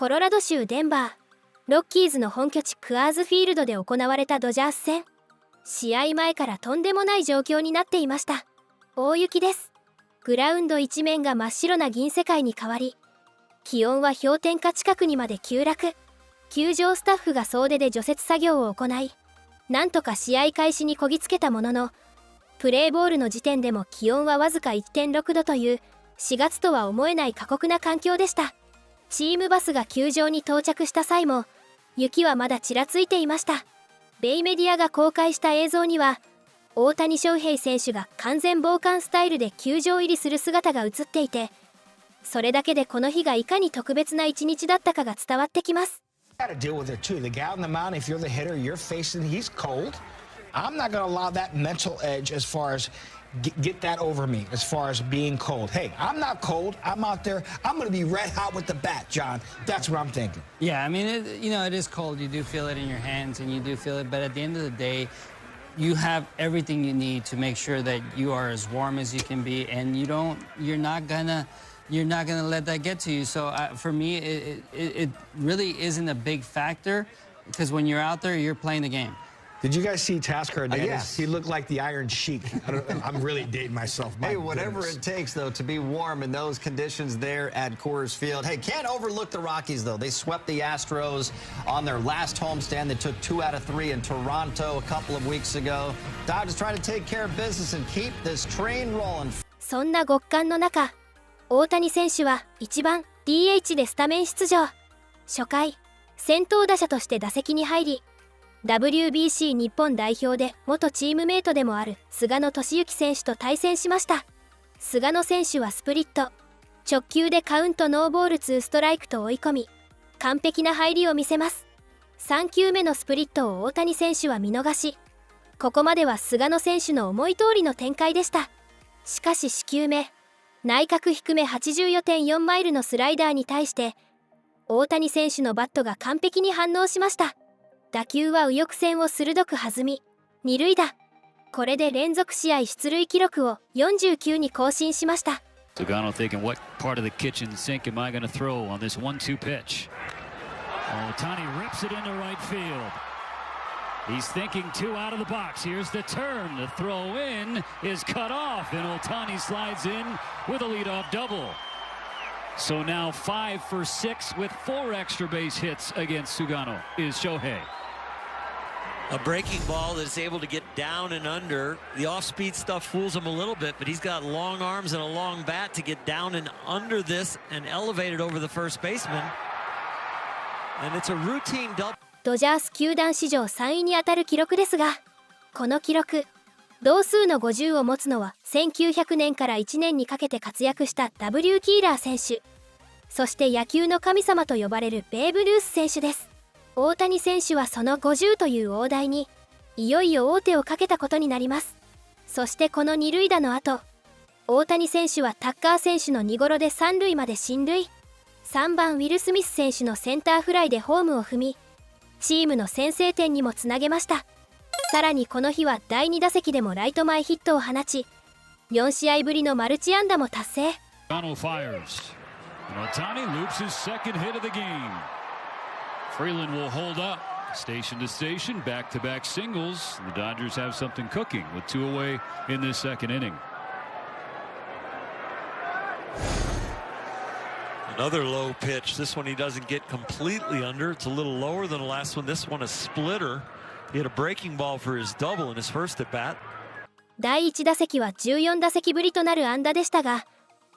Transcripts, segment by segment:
コロラド州デンバー、ロッキーズの本拠地クアーズフィールドで行われたドジャース戦。試合前からとんでもない状況になっていました。大雪です。グラウンド一面が真っ白な銀世界に変わり、気温は氷点下近くにまで急落。球場スタッフが総出で除雪作業を行い、なんとか試合開始にこぎつけたものの、プレーボールの時点でも気温はわずか 1.6 度という4月とは思えない過酷な環境でした。チームバスが球場に到着した際も雪はまだちらついていました。米メディアが公開した映像には、大谷翔平選手が完全防寒スタイルで球場入りする姿が映っていて、それだけでこの日がいかに特別な一日だったかが伝わってきます。I'm not going to allow that mental edge as far as get that over me, as far as being cold. Hey, I'm not cold. I'm out there. I'm going to be red hot with the bat, John. That's what I'm thinking. Yeah, I mean, it is cold. You do feel it in your hands, and you do feel it. But at the end of the day, you have everything you need to make sure that you are as warm as you can be, and you're not gonna let that get to you. So for me, it really isn't a big factor because when you're out there, you're playing the game. Did you guys see Tasker Hernandez? Yes. He looked like the Iron Sheik. I'm really dating myself. Hey, whatever it takes, though, to be warm in those conditions there at Coors Field. Hey, can't overlook the Rockies, though. They swept the Astros on their last homestand. They took 2 out of 3 in Toronto a couple of weeks ago. Dodgers trying to take care of business and keep this train rolling. そんな極寒の中、大谷選手は1番 DH でスタメン出場。初回、先頭打者として打席に入り、WBC 日本代表で元チームメイトでもある菅野俊之選手と対戦しました。菅野選手はスプリット、直球でカウントノーボール2ストライクと追い込み、完璧な入りを見せます。3球目のスプリットを大谷選手は見逃し、ここまでは菅野選手の思い通りの展開でした。しかし4球目、内角低め 84.4 マイルのスライダーに対して、大谷選手のバットが完璧に反応しました。打球は右翼線を鋭く弾み、二塁打。これで連続試合出塁記録を49に更新しました。Sugano thinking, what part of the kitchen sink am I going to throw on this 1-2 pitch? Ohtani rips it into right field. He's thinking 2 out of the box. Here's the turn. The throw in is cut off, and Ohtani slides in with a leadoff double. So now 5 for 6 with 4 extra base hits against Sugano is Shohei. A breaking ball that's able to get down and under. The off-speed stuff fools him a little bit, but he's got long arms and a long bat to get down and under this and elevate it over the first baseman. And it's a routine double. ドジャース球団史上3位にあたる記録ですが、この記録、同数の50を持つのは1900年から1年にかけて活躍した W キーラー選手、そして野球の神様と呼ばれるベーブ・ルース選手です。大谷選手はその50という大台にいよいよ王手をかけたことになります。そしてこの二塁打の後、大谷選手はタッカー選手の2ゴロで3塁まで進塁。3番ウィル・スミス選手のセンターフライでホームを踏み、チームの先制点にもつなげました。さらにこの日は第2打席でもライト前ヒットを放ち、4試合ぶりのマルチ安打も達成。Ohtani loops his second hit of the game. Freeland will hold up. Station to station, back-to-back singles. The Dodgers have something cooking with 2 away in this second inning. Another low pitch. This one he doesn't get completely under. It's a little lower than the last one. This one a splitter. He had a breaking ball for his double in his first at bat. 第1打席は14打席ぶりとなる安打でしたが、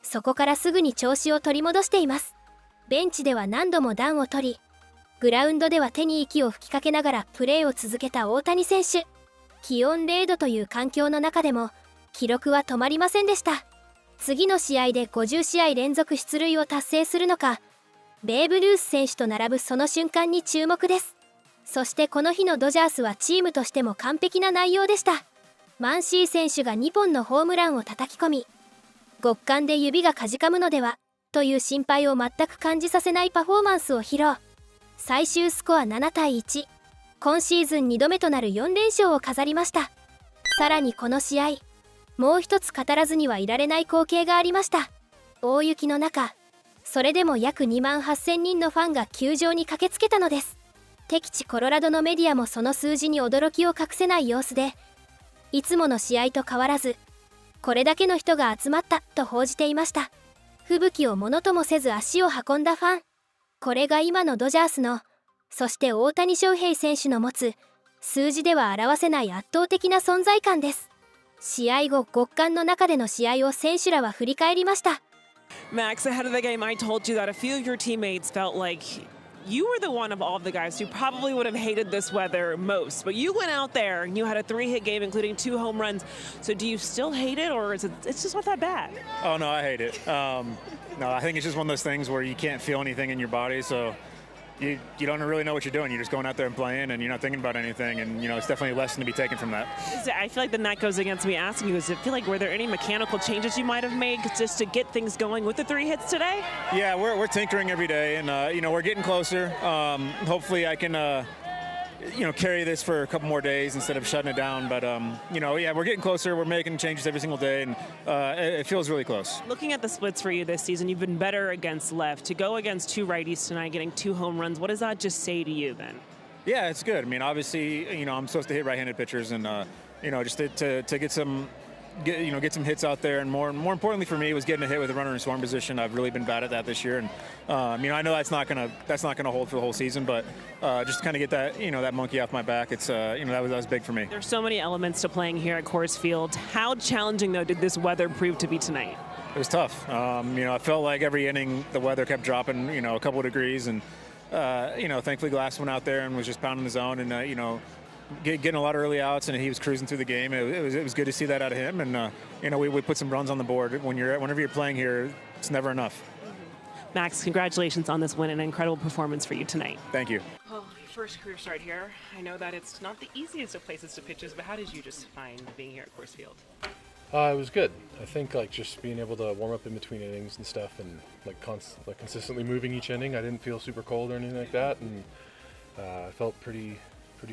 そこからすぐに調子を取り戻しています。ベンチでは何度も暖を取り、グラウンドでは手に息を吹きかけながらプレーを続けた大谷選手。気温0度という環境の中でも記録は止まりませんでした。次の試合で50試合連続出塁を達成するのか、ベーブ・ルース選手と並ぶその瞬間に注目です。そしてこの日のドジャースはチームとしても完璧な内容でした。マンシー選手が2本のホームランを叩き込み、極寒で指がかじかむのではという心配を全く感じさせないパフォーマンスを披露。最終スコア7対1、今シーズン2度目となる4連勝を飾りました。さらにこの試合、もう一つ語らずにはいられない光景がありました。大雪の中、それでも約2万8000人のファンが球場に駆けつけたのです。敵地コロラドのメディアもその数字に驚きを隠せない様子で、いつもの試合と変わらずこれだけの人が集まったと報じていました。吹雪をものともせず足を運んだファン、これが今のドジャースの、そして大谷翔平選手の持つ数字では表せない圧倒的な存在感です。試合後、極寒の中での試合を選手らは振り返りました。 Max, ahead of the game, I told you that a few of your teammates felt like you were the one of all of the guys who probably would have hated this weather most. But you went out there and you had a 3-hit game, including 2 home runs. So do you still hate it, or is it's just not that bad? Oh, no, I hate it. No, I think it's just one of those things where you can't feel anything in your body. So you don't really know what you're doing. You're just going out there and playing, and you're not thinking about anything. And, it's definitely a lesson to be taken from that. I feel like then that goes against me asking you, does it feel like were there any mechanical changes you might have made just to get things going with the 3 hits today? Yeah, we're tinkering every day, and, we're getting closer. Hopefully I can, carry this for a couple more days instead of shutting it down. But, yeah, we're getting closer. We're making changes every single day, and it feels really close. Looking at the splits for you this season, you've been better against left. To go against 2 righties tonight, getting 2 home runs, what does that just say to you then? Yeah, it's good. I mean, obviously, I'm supposed to hit right-handed pitchers, and, just to get some hits out there, and more importantly for me was getting a hit with a runner in scoring position. I've really been bad at that this year, and I know that's not gonna hold for the whole season, but just to kind of get that that monkey off my back, it's that was big for me. There's so many elements to playing here at Coors Field. How challenging though did this weather prove to be tonight? It was tough. I felt like every inning the weather kept dropping a couple of degrees, and thankfully Glass went out there and was just pounding the zone, and getting a lot of early outs, and he was cruising through the game. It was good to see that out of him, and we put some runs on the board. Whenever you're playing here, it's never enough. Max, congratulations on this win, an incredible performance for you tonight. Thank you. Well, your first career start here. I know that it's not the easiest of places to pitch, but how did you just find being here at Coors Field? It was good. I think just being able to warm up in between innings and stuff, and consistently moving each inning. I didn't feel super cold or anything like that, and I felt pretty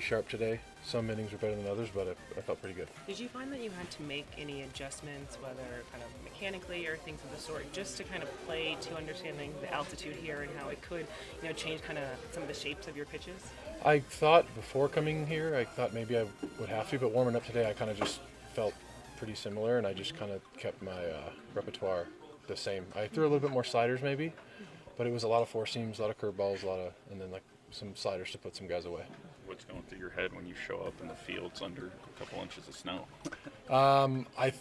sharp today. Some innings were better than others, but I felt pretty good. Did you find that you had to make any adjustments, whether kind of mechanically or things of the sort, just to kind of play to understanding the altitude here and how it could, change kind of some of the shapes of your pitches? I thought before coming here, I thought maybe I would have to, but warming up today, I kind of just felt pretty similar, and I just kind of kept my repertoire the same. I threw a little bit more sliders maybe, but it was a lot of four seams, a lot of curveballs, and then some sliders to put some guys away. What's going through your head when you show up in the fields under a couple inches of snow? I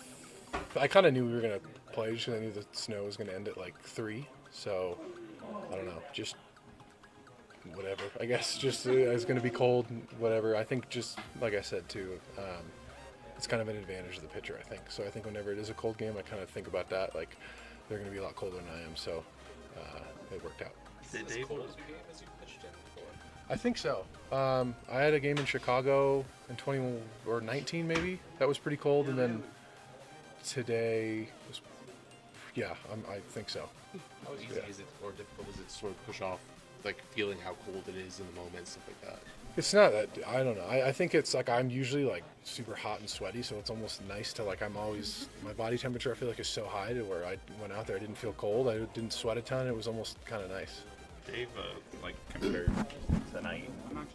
kind of knew we were going to play just because I knew the snow was going to end at 3. So, I don't know, just whatever. I guess just it's going to be cold, whatever. I think just, like I said, too, it's kind of an advantage of the pitcher, I think. So I think whenever it is a cold game, I kind of think about that. They're going to be a lot colder than I am, so it worked out. Did Dave I think so. I had a game in Chicago in 2019 maybe. That was pretty cold, and then today was, I think so. How easy is it, or difficult is it to sort of push off, feeling how cold it is in the moment, stuff like that? It's not that, I don't know. I think it's I'm usually super hot and sweaty, so it's almost nice to I'm always, my body temperature I feel is so high to where I went out there, I didn't feel cold, I didn't sweat a ton, it was almost kind of nice. Dave, compared tonight,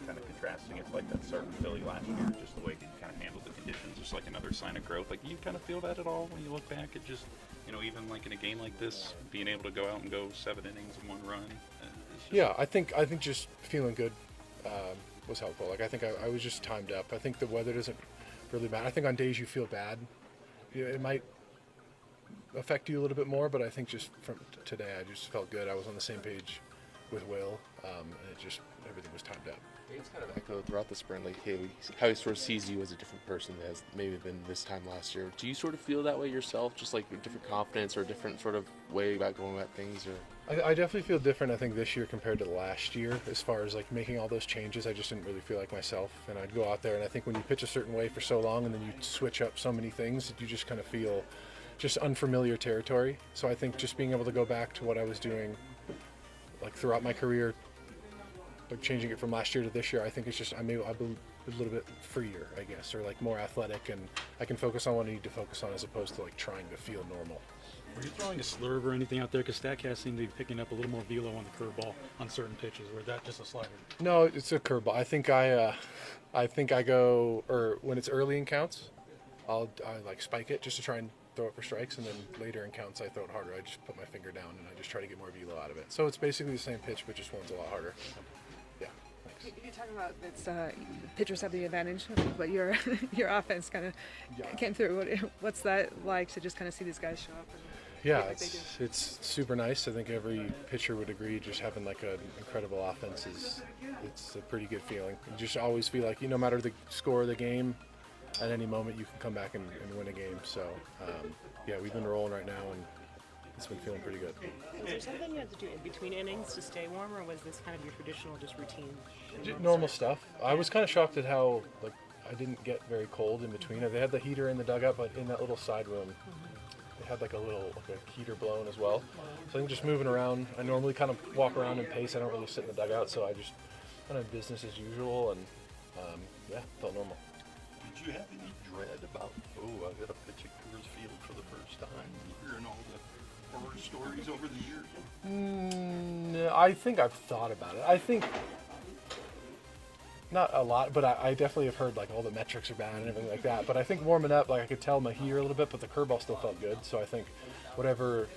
kind of contrasting it to that start in Philly last year, just the way you kind of handled the conditions, just another sign of growth. Do you kind of feel that at all when you look back at just, even in a game like this, being able to go out and go 7 innings and 1 run? Yeah, I think just feeling good was helpful. I think I was just timed up. I think the weather doesn't really matter. I think on days you feel bad, it might affect you a little bit more, but I think just from today I just felt good. I was on the same page with Will, and everything was timed up. Dave's kind of echoed throughout the spring, how he sort of sees you as a different person as maybe been this time last year. Do you sort of feel that way yourself, just a different confidence or a different sort of way about going about things? Or I definitely feel different, I think, this year compared to last year as far as making all those changes. I just didn't really feel like myself, and I'd go out there, and I think when you pitch a certain way for so long and then you switch up so many things, you just kind of feel just unfamiliar territory. So I think just being able to go back to what I was doing throughout my career, changing it from last year to this year, I think it's just I'm a little bit freer, I guess, or more athletic, and I can focus on what I need to focus on as opposed to trying to feel normal. Were you throwing a slurve or anything out there? Because StatCast seemed to be picking up a little more velo on the curveball on certain pitches. Or is that just a slider? No, it's a curveball. I think I go, or when it's early in counts, I like spike it just to try and throw it for strikes, and then later in counts I throw it harder. I just put my finger down and I just try to get more velo out of it. So it's basically the same pitch, but just one's a lot harder. Yeah. You're talking about it's pitchers have the advantage, but your offense kind of came through. What's that like to just kind of see these guys show up? Yeah, it's super nice. I think every pitcher would agree. Just having like an incredible offense it's a pretty good feeling. You just always feel like no matter the score of the game, at any moment you can come back and win a game. So yeah, we've been rolling right now and it's been feeling pretty good. Was there something you had to do in between innings to stay warm, or was this kind of your traditional just routine? Normal stuff. I was kind of shocked at how I didn't get very cold in between. They had the heater in the dugout, but in that little side room, they had a heater blowing as well. So I think just moving around. I normally kind of walk around and pace. I don't really sit in the dugout, so I just kind of business as usual, and yeah, felt normal. Did you have any dread about, I got to pitch at Coors Field for the first time, hearing all the horror stories over the years? No, I think I've thought about it. I think not a lot, but I definitely have heard all the metrics are bad and everything like that. But I think warming up, I could tell my heater a little bit, but the curveball still felt good. So I think whatever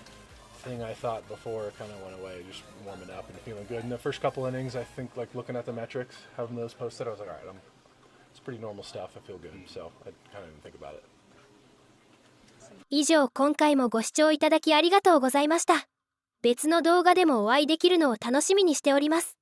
thing I thought before kind of went away, just warming up and feeling good. In the first couple innings, I think looking at the metrics, having those posted, I was like, all right, it's pretty normal stuff. I feel good, so I kind of didn't think about it. 以上、今回もご視聴いただきありがとうございました。別の動画でもお会いできるのを楽しみにしております。